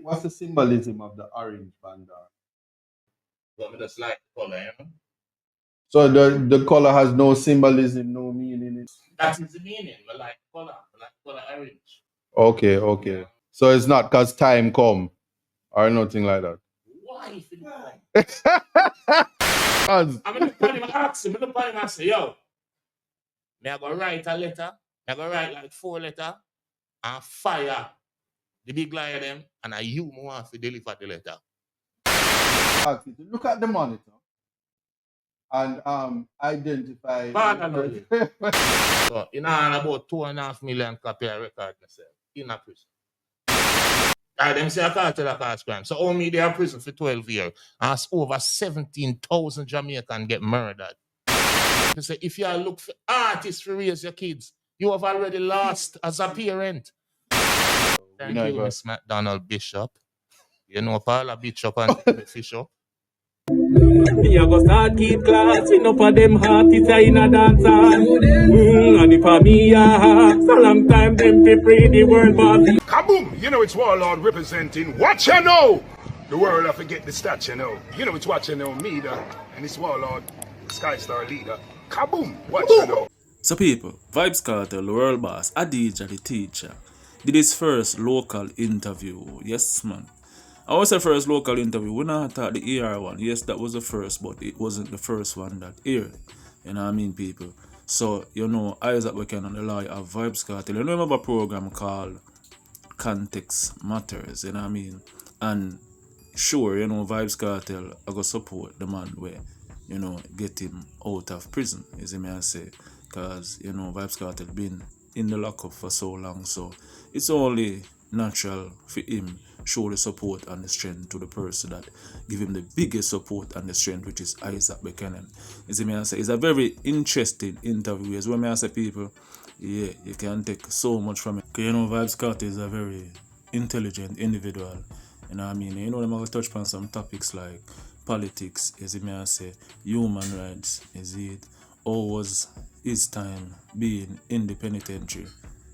What's the symbolism of the orange bandana? But me just like the color, you know? So the color has no symbolism, no meaning. That is the meaning. I like color. I like color orange. Okay, okay. Yeah. So it's not because time come or nothing like that. Why if it come? I'm in the point of asking, I'm in the point of asking, yo, me I go write a letter, I go write like 4 letters and fire the big lion them, and I you want to deliver the letter. Look at the monitor and identify. So, you know, about 2.5 million copy I record myself in a prison. Them say I can't tell a cause crime. So only they are prison for 12 years. And over 17,000 Jamaican get murdered. They say if you look for artists to raise your kids, you have already lost as a parent. Thank you, Miss McDonald Bishop. You know Paula Bishop and Bishop. Me a go start keep class, enough of them artists in a dance hall. And if a me a ask, a long time them to free the world boss. Kaboom! You know it's Warlord representing what you know. The world I forget the stats, you know. You know it's what you know, me and it's Warlord, Sky Star leader. Kaboom! What you know. So people, Vybz Kartel, the world boss, Adija the teacher, did his first local interview. Yes man. I was the first local interview. We not thought the ER one. Yes, that was the first, but it wasn't the first one that aired. You know what I mean, people? So, you know, Isat Buchan and the lawyer of Vybz Kartel. You know, remember a program called Context Matters, you know what I mean? And sure, you know, Vybz Kartel, I go support the man where, you know, get him out of prison, is it me I say? Because, you know, Vybz Kartel been in the lockup for so long, so it's only natural for him show the support and the strength to the person that give him the biggest support and the strength, which is Isat Buchanan. Is it me I say? It's a very interesting interview. As well, me I say, people, yeah, you can take so much from it. Because you know, Vybz Kartel is a very intelligent individual. You know what I mean? You know, I'm going to touch on some topics like politics, is it me I say, human rights, is it, or was his time being in the penitentiary,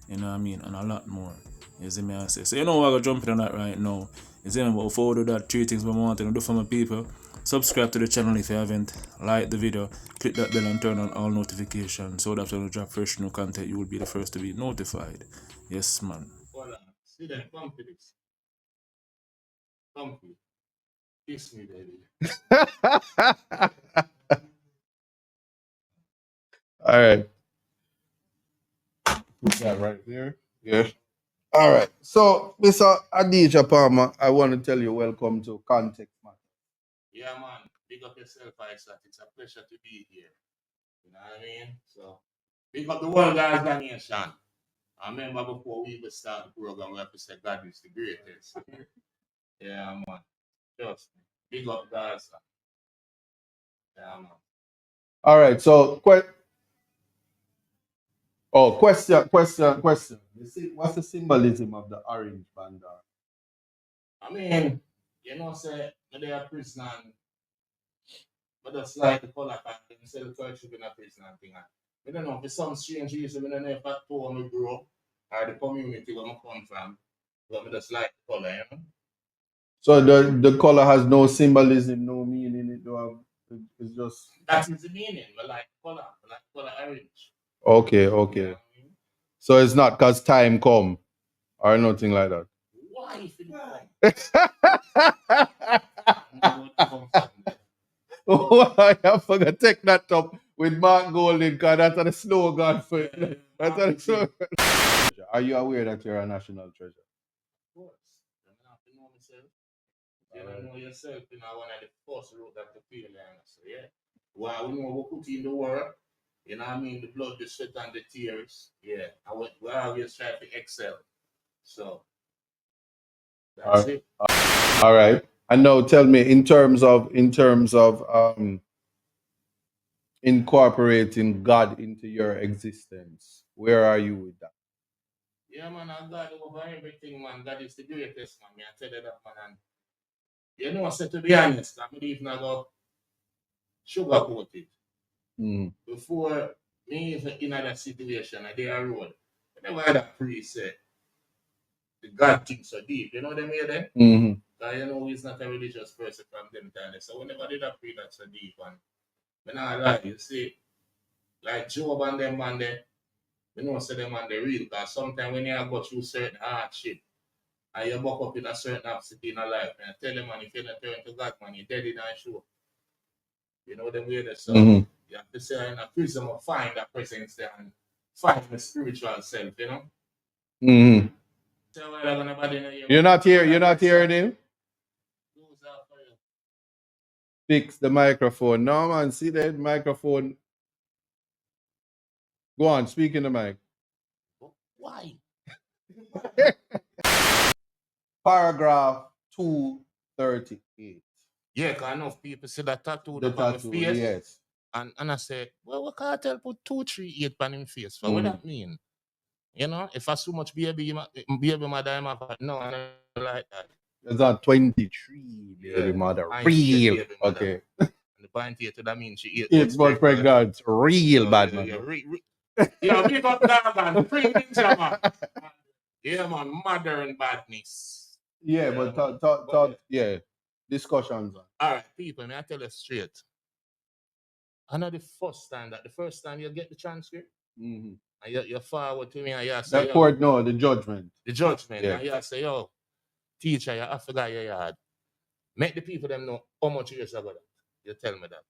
you know what I mean, and a lot more, is it me I say. So you know what, I'm going to jump in on that right now. Is it, but before we do that, 3 things we want to do for my people. Subscribe to the channel if you haven't, like the video, click that bell and turn on all notifications so that when we drop fresh new content, you will be the first to be notified. Yes, man. Hold on. See them, come to this. Come to kiss me, baby. All right. Put that right there. Yeah. All right. So, Mr. Adija Palmer, I want to tell you welcome to Context Matter. Yeah, man. Big up yourself, Isat. It's a pleasure to be here. You know what I mean? So, big up the world organization. I remember before we even start the program, we have to say God is the greatest. Yeah, man. Trust me. Big up Gaza. Yeah, man. All right. So, question. What's the symbolism of the orange bandana? I mean, you know, say, they are prison and but that's like the color pattern, instead of culture being a prison and thing. I don't know, for some strange reason, I don't know if that's where I grew up or the community where I come from, but I just like the color, you know? So the color has no symbolism, no meaning. It's just. That is the meaning. I like color. I like color orange. Okay. You know what I mean? So it's not because time come or nothing like that. Why if it come? Oh, I forgot to take that up with Mark Golding because that's the slogan for it. That's the slogan. Are you aware that you're a national treasure? Of course. I have to know myself. You don't know yourself, you know, one of the first road that to feel, so yeah. Well, we know we put in the work, you know what I mean, the blood, the sweat, and the tears. Yeah. And we always try to excel. So that's it. All right. And now tell me, in terms of incorporating God into your existence, where are you with that? Yeah, man, I God over everything, man. God is the greatest, man. I tell you that, man. And you know, so to be honest, I'm not even go sugarcoat it. Before me even in that situation, I did a road. I never had a priest say, God thing so deep. You know them here there? Mm-hmm. Because you know he's not a religious person from them time. So we never did a pray that so deep. And when I lie, you see, like Job and them man there, you know, say them man they real. Because sometimes when you go through certain hardship and you buck up in a certain obstacle in a life, and I tell them man, if you don't turn to God, man, you're dead in a show. You know them way there. So Mm-hmm. you have to say in a prison or find that presence there and find the spiritual self, you know? Mm-hmm. So well, I'm gonna body know You're not here. You're not hearing him. Fix the microphone. No man, see that microphone. Go on, speak in the mic. Why? Paragraph 238. Yeah, because enough people see that tattoo The up on my tattoo, face. yes. And I say, well, what Kartel put 238 on him face for? Mm. What that mean? You know, if I so much baby mother, I'm no, I don't like that. There's a 23 baby mother. Real. Baby mother. Okay. And the point here to that means she 8 months pregnant. Real bad man. Yeah, big up dog and free ninja man. Yeah, man, modern badness. Yeah, but talk, yeah. Discussions. All right, people, may I tell you straight. I know the first time you get the transcript, Mm-hmm. and you forward to me and you say, That court, no, the judgment. the judgment, Yeah. and you say, yo, teacher, you have to go your yard. Make the people them know how much years ago that. You tell me that.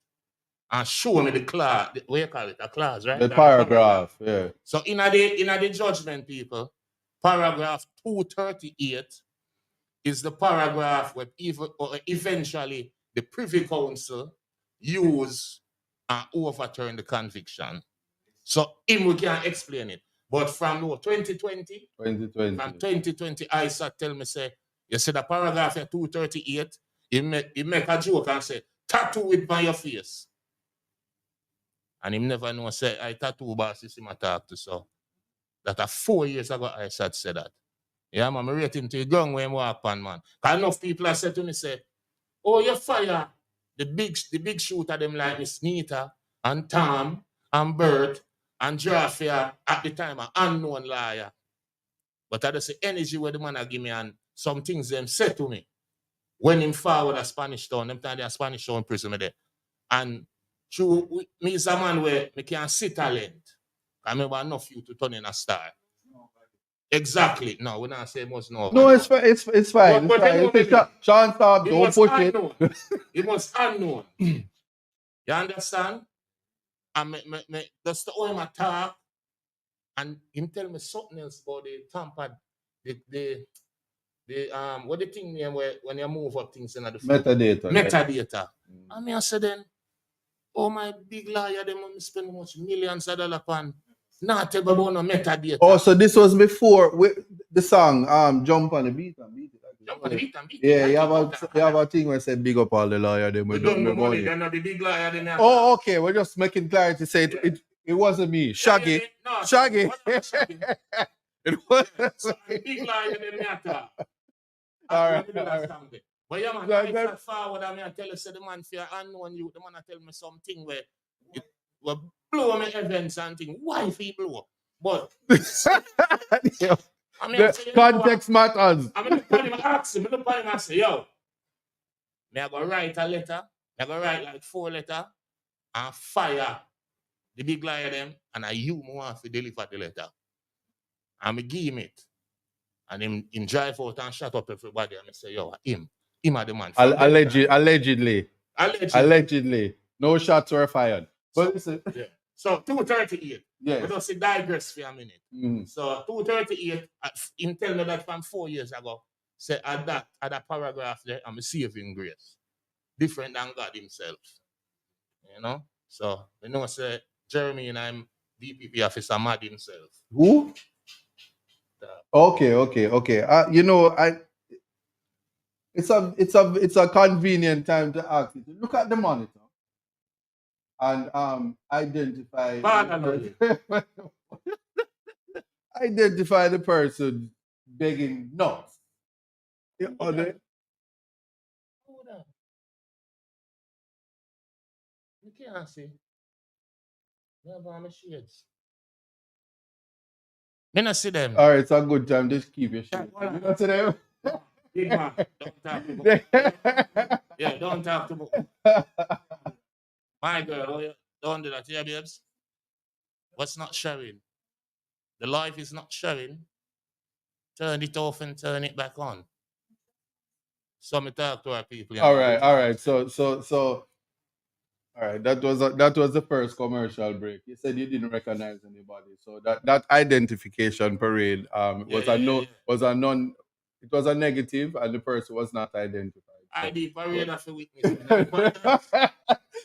And show me the class, what you call it, a class, right? The paragraph, yeah. So in the judgment, people, paragraph 238 is the paragraph where eventually the Privy Council use and overturn the conviction. So him we can explain it. But from 2020, from 2020, Isat tell me say, you see the paragraph at 238, he make a joke and say, tattoo it by your face. And him never know say I tattoo boss is him I talk to so. That 4 years ago Isat said that. Yeah, man, I rate him to the ground when he walk on, man. Because enough people have said to me, say, oh, you fire the big shooter them like Miss Nita and Tom and Bert and Jafia at the time, an unknown liar. But I just say energy where the man a give me and some things them said to me. When him forward a Spanish town, them time they a Spanish town prison me there. And through me is a man where me can see talent. I remember enough you to turn in a star. Exactly. No, we're not saying most no. No, it's fine. It's fine. But It's fine. Sean, stop. Don't push unknown. it. It was unknown. You understand? And me just the way my talk, and him tell me something else about the tampered, the what the thing name where when you move up things in the Metadata. Metadata. I mean I said then, oh my big liar, they must spend much millions of dollars on. Not tell about no metadata. Oh, so this was before the song Jump on the Beat and Beat It. Jump on the beat and beat. Yeah, you have a thing where say big up all the lawyer them We with don't no know money, money. they're not the big liar. Oh, okay. We're just making clarity. Say it wasn't me. Shaggy. No, Shaggy. It was. So the big liar them matter. All right. But yeah, man, I start forward and I tell you, say the man fear unknown you, the man I tell me something where it will blow me events and thing. Why if he blow? But I mean, the context matters. I mean, the ask him, I say, yo, me I go write a letter, I go write like 4 letters and fire the big liar them, and you want to deliver the letter. And I give him it. And him drive out and shut up everybody and I say, yo, him are the man. Allegedly. No shots were fired. But listen. Yeah. So 238. Yes. We don't see digress for a minute. Mm. So 238, him tell me that from 4 years ago, say at that paragraph there, I'm a saving grace. Different than God himself. You know? So we know say Jeremy and I'm DPP officer mad himself. Who? Okay. You know, it's a convenient time to ask you to look at the monitor and identify identify the person begging nuts. Hold on. You can't see. Never on my shades. Me not see them. All right, it's a good time. Just keep your shit. Hold on. You not see them? Big man, don't talk to me. Yeah, don't talk to me. My girl, don't do that, yeah, babes. What's not showing? The life is not showing. Turn it off and turn it back on. So me talk to our people. All right. So. All right, that was the first commercial break. You said you didn't recognize anybody, so that identification parade was a no, was a non, it was a negative, and the person was not identified. So. ID parade of a witness.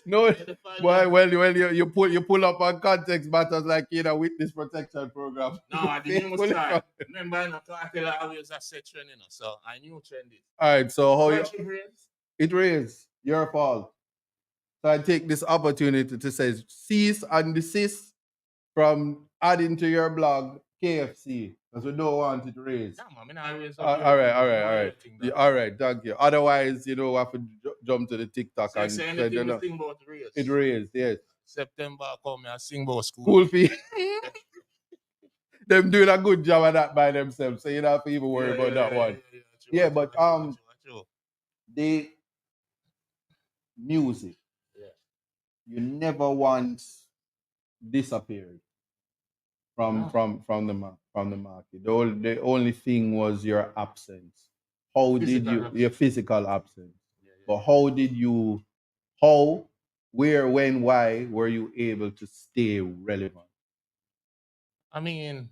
No, well, you pull up on context matters like witness protection program. No, the new start. Remember, I Kartel always a set trend, so I knew trend it. All right, so how it raised your fault. So I take this opportunity to say cease and desist from adding to your blog KFC because we don't want it raised. All right. All right, thank you. Otherwise, we have to jump to the TikTok so and say say, sing about raise. It raised, yes. September come and sing about school. School fee. Them doing a good job of that by themselves, so you don't have to even worry about that one. Yeah, but the music. You never once disappeared from the market. The only thing was your absence. How did you your physical absence? But how did you where, when, why were you able to stay relevant? I mean,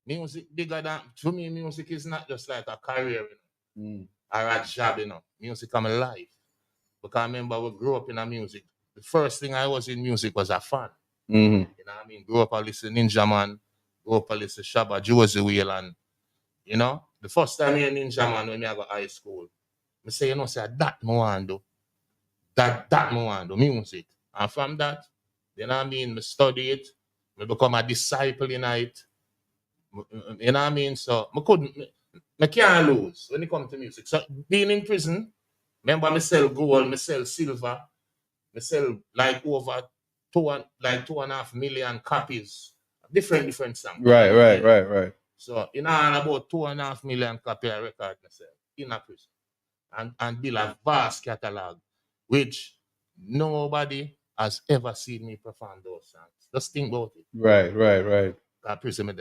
music bigger than to me. Music is not just like a career, or a job. Music come alive. Because I remember we grew up in music. The first thing I was in music was a fan. Mm-hmm. You know what I mean? Grew up a listen Ninja Man, grew up a listen Shabba, Josie Wheel, and the first time I hear Ninja Man when I go high school, I say, say that I want to do. That I want to do, music. And from that, I study it, I become a disciple in it. You know what I mean? So I can't lose when it comes to music. So being in prison, remember, I sell gold, I sell silver, I sell like over 2.5 million copies, different songs. Right. So about 2.5 million copies I record myself in a prison, and build a vast catalog, which nobody has ever seen me perform those songs. Just think about it. Right.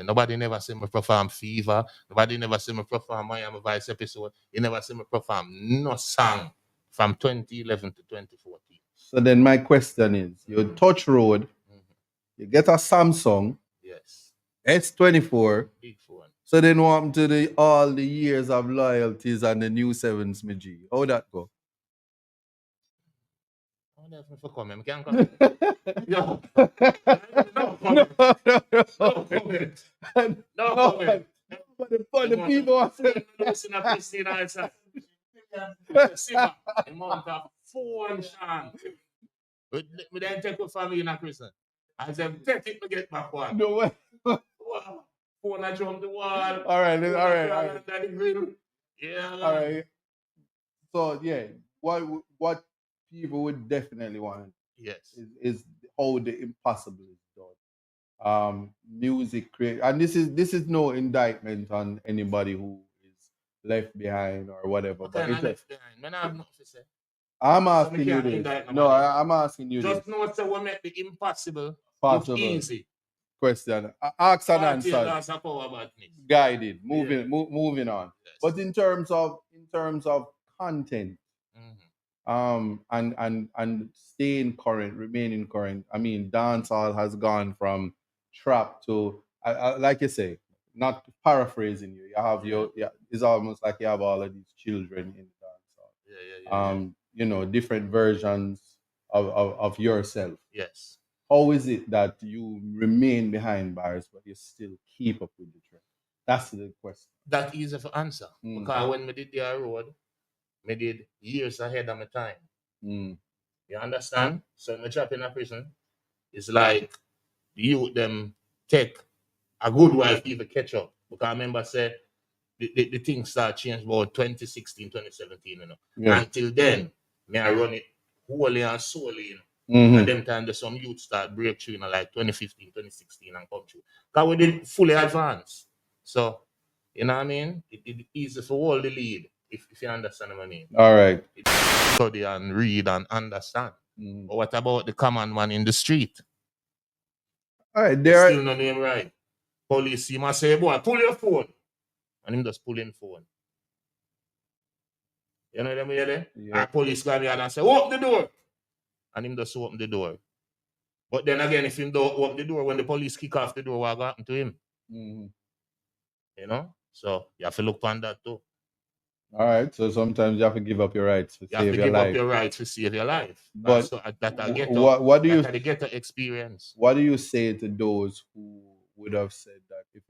Nobody never seen me perform Fever. Nobody never seen me perform Miami Vice episode. You never seen me perform no song from 2011 to 2014. So then my question is, you touch road, you get a Samsung, yes, S24, big phone. So then what happened to all the years of loyalties and the new sevens, my G? How that go? No, can't come. No. No. But the people are saying, listen to Christina Isat. The month of 4 Sean. We then take a family in a prison. I said, take it to get back one. No way. Phone I jump the wall. All right. Yeah. All right. So yeah, what people would definitely want, is how the impossible is done. Music create, and this is no indictment on anybody who is left behind or whatever. Okay, but left behind. Man, I have nothing to say. I'm asking you this. No, I'm asking you just this. know what's what make the impossible possible look easy. Question. Ask and answer. Guided. Moving on. Yes. But in terms of content, and staying current, remaining current. I mean, dancehall has gone from trap to, like you say, not paraphrasing you. You have it's almost like you have all of these children in dancehall. Different versions of yourself. Yes. How is it that you remain behind bars, but you still keep up with the trend? That's the question. That easy to answer. Because when we did the road, I did years ahead of my time. You understand? So when I trap in a prison, it's like you them take a good while to even catch up. Because I remember say the things start change about 2016, 2017, Until then, I run it wholly and solely, And them time there's some youth start break through in like 2015, 2016 and come through. Because we did fully advanced. So, you know what I mean? It's easy for all the lead, if you understand what I mean. All right. It's study and read and understand. But what about the common man in the street? All right, there. Still no name right. Police see must say, boy, pull your phone. And him just pulling phone. You know what I mean? Yeah. Our police come here and say, open the door. And him just open the door. But then again, if him don't open the door, when the police kick off the door, what will happen to him? You know? So you have to look on that too. All right. So sometimes you have to give up your rights to save your life. You have to give up your rights to save your life. But so that I get what do you get the experience? What do you say to those who would have said that if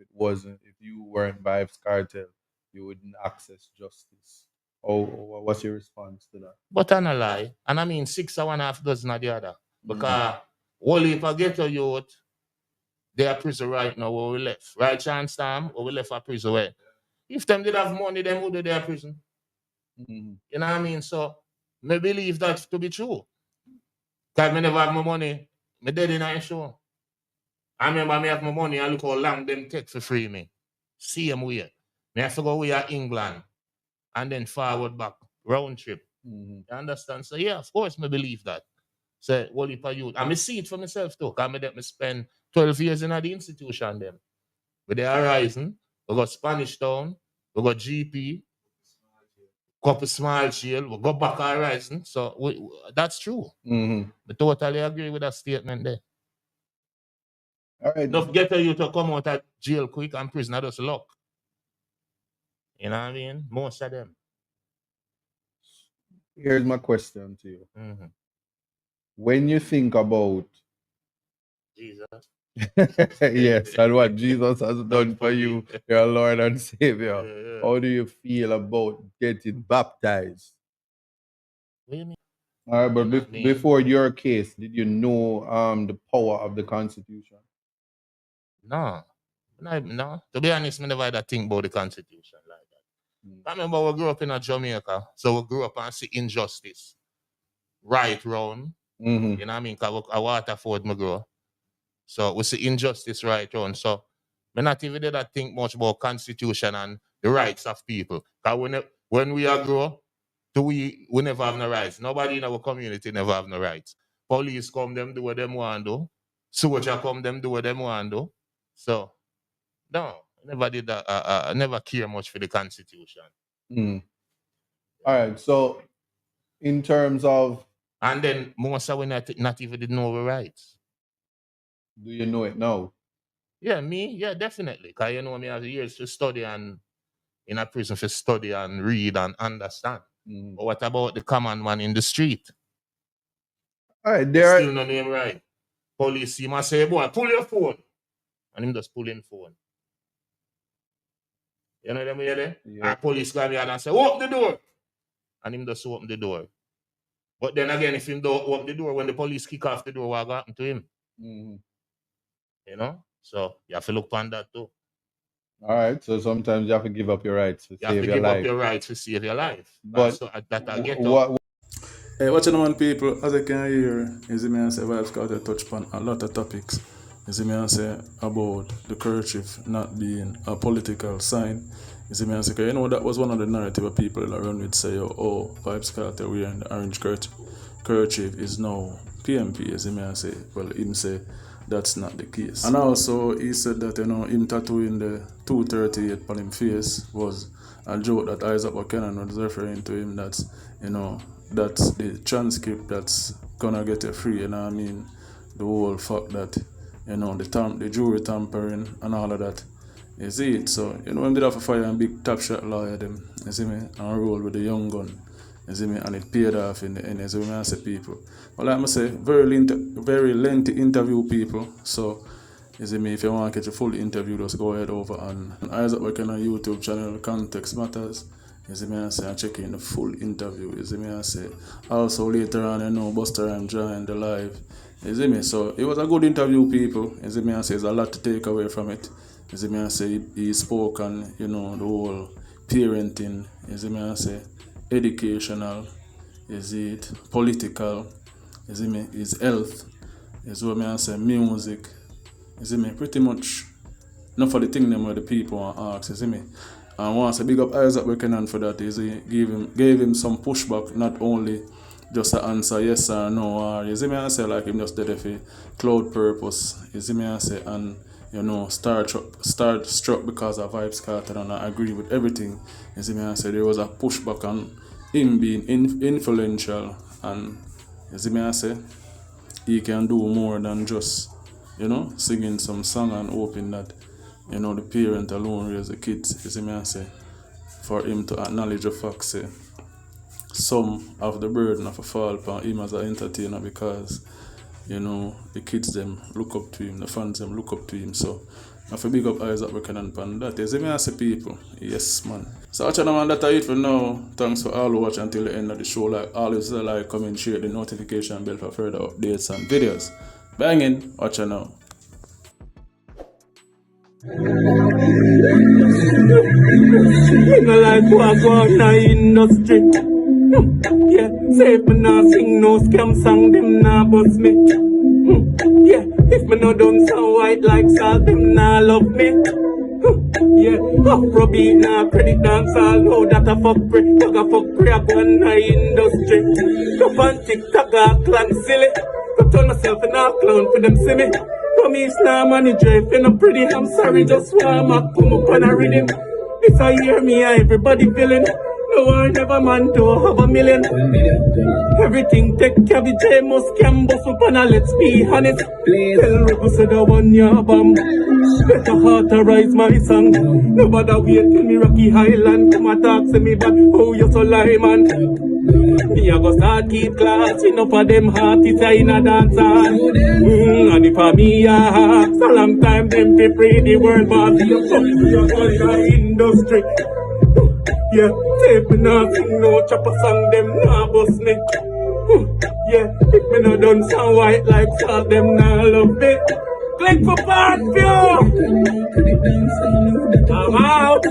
you weren't Vybz Kartel, you wouldn't access justice? Or what's your response to that? But I'm not lie. And I mean 6 or 1/2 dozen of the other. Because only if I get a youth, they are prison right now where we left. Right chance time, where we left a prison where. If them did have money, them would do their prison. You know what I mean? So, I believe that to be true. Because I never have my money. My daddy not sure. I remember I have my money and look how long them take to free me. Same way. I have to go away at England and then forward back, round trip. You understand? So, yeah, of course, I believe that. So, what if I youth? And I see it for myself too. Because I spend 12 years in the institution them. With the horizon, we got Spanish Town, we got GP, couple small jail, we go back horizon. So that's true. I totally agree with that statement there. All right. Don't get you to come out of jail quick and prison, just luck. You know what I mean? Most of them. Here's my question to you. When you think about Jesus. yes, and what Jesus has done for you, your Lord and Savior. How do you feel about getting baptized? What do you mean? All right, but before your case, did you know the power of the Constitution? No. To be honest, I never had a think about the Constitution like that. I remember we grew up in Jamaica, so we grew up and see injustice right round. You know what I mean? Because I Waterford, I grow. So we see injustice right on. So we not even did that think much about Constitution and the rights of people. Because when we are grow, we never have no rights. Nobody in our community never have no rights. Police come, them do what them want to do. Soldier come, them do what them want to do. So, no, I never did that. I never care much for the Constitution. All right, so in terms of... And then most of we not even did know our rights. Do you know it now? Yeah, me? Yeah, definitely. Because you know me have years to study and in a prison to study and read and understand. But what about the common man in the street? All right, there still no name right. Police see must say, boy, pull your phone. And him just pulling phone. You know what I mean? Yeah. Our police come here and say, open the door. And him just open the door. But then again, if him don't open the door, when the police kick off the door, what will happen to him? You know? So you have to look on that too. All right. So sometimes you have to give up your rights to save your life. You have to give up your rights to save your life. But so that I get Hey, watching on people, as I can hear, is me and say Vybz Kartel touch upon a lot of topics. Is me and say about the kerchief not being a political sign. Is me and say, you know, that was one of the narrative of people that run with say, oh, Vybz Kartel wearing the orange kerchief is now PMP. Is me and say, well, him say that's not the case. And also he said that, you know, him tattooing the 238 on him face was a joke that Isat Buchanan was referring to him. That's, you know, that's the transcript that's gonna get you free, you know what I mean? The whole fact that, you know, the jury tampering and all of that. You see it? So, you know, when they have a fire and big top shot lawyer them, you see me, and roll with the young gun, you see me, and it paid off in the end, you see me, I say people. But like I say, very lengthy interview people, so, you see me, if you want to catch a full interview, just go ahead over on Isat working on YouTube channel, Context Matters. You see me, I say, I'm checking the full interview. You see me, I say, also later on, you know, Buster Rhyme joined the live. You see me, so it was a good interview, people. You see me, I say, there's a lot to take away from it. You see me, I say, he spoke on, you know, the whole parenting. You see me, I say, educational, is it political, you see me, is health, is what me I say, music, you see me, pretty much not for the thing them where the people want to ask, you see me. And once I big up Isat Buchanan for that, is he gave him some pushback, not only just to answer yes or no, or you see me I say like him just did it for cloud purpose, you see me I say, and you know, start struck because of Vybz Kartel, and I agree with everything. You see me I say there was a pushback on him being influential, and you see me I say he can do more than just, you know, singing some song and hoping that, you know, the parent alone raise the kids. You see me I say, for him to acknowledge the fact say some of the burden of a fall upon him as an entertainer, because you know the kids them look up to him, the fans them look up to him. So I feel big up Isat Buchanan pan that. You see me I say people, yes man. So watch man, that it for now. Thanks for all who watch until the end of the show. Like always, like, comment, share the notification bell for further updates and videos. Banging, watch now. Me no like what go on in the industry. Yeah, say if me nah sing no scam song, them nah bust me. Yeah, if me no done so white like salt, them nah love me. Yeah, Afrobeat nah credit dancehall, no that a fuck pre, I go in the industry. Up on TikTok, I clan silly. Go turn myself in a clown for them see me. For me, it's not manager, if you're not pretty, I'm sorry, just warm up, come up on a rhythm. This I hear me, everybody feeling. No, I never man to have a million. Everything take cabbage, must scam, bust up and let's be honest. Tell Rubber said I want your bomb. Better authorize my song. Nobody wait till me Rocky Highland. Come and talk to me, but oh, you so lie, man. Me a go start keep class, enough of them heart is in a dancehall. And if a me a ask, a long time them be free the world, but you fuck you in the industry. Yeah, take me nothing, no chopper song, them nah bust me. Yeah, if me no done sound white like salt, them nah love me. Click for part view. I'm out.